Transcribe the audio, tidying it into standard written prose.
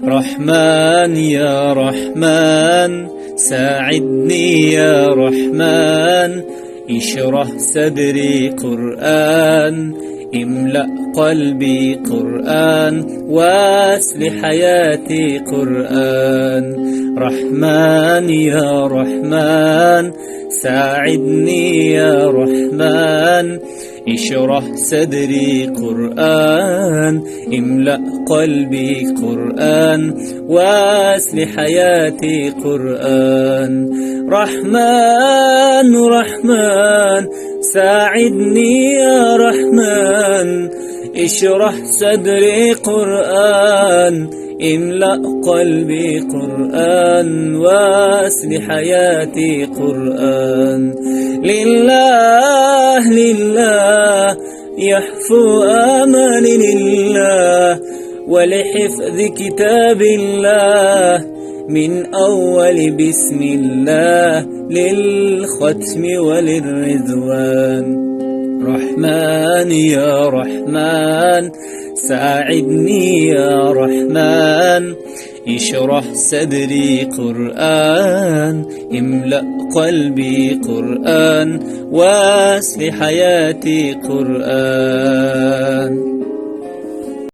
رحمن يا رحمن ساعدني يا رحمن، اشرح صدري قرآن، املأ قلبي قرآن، واسل حياتي قرآن. رحمن يا رحمن ساعدني يا رحمن، اشرح صدري قرآن، املأ قلبي قرآن، واسل حياتي قرآن. رحمن رحمن ساعدني يا رحمن، اشرح صدري قرآن، املأ قلبي قرآن، واسل حياتي قرآن. لله لله يحفو آمالي لله، ولحفظ كتاب الله من أول بسم الله للختم وللرضوان. رحمن يا رحمن ساعدني يا رحمن، اشرح صدري قرآن، املأ قلبي قرآن، واسل حياتي قرآن.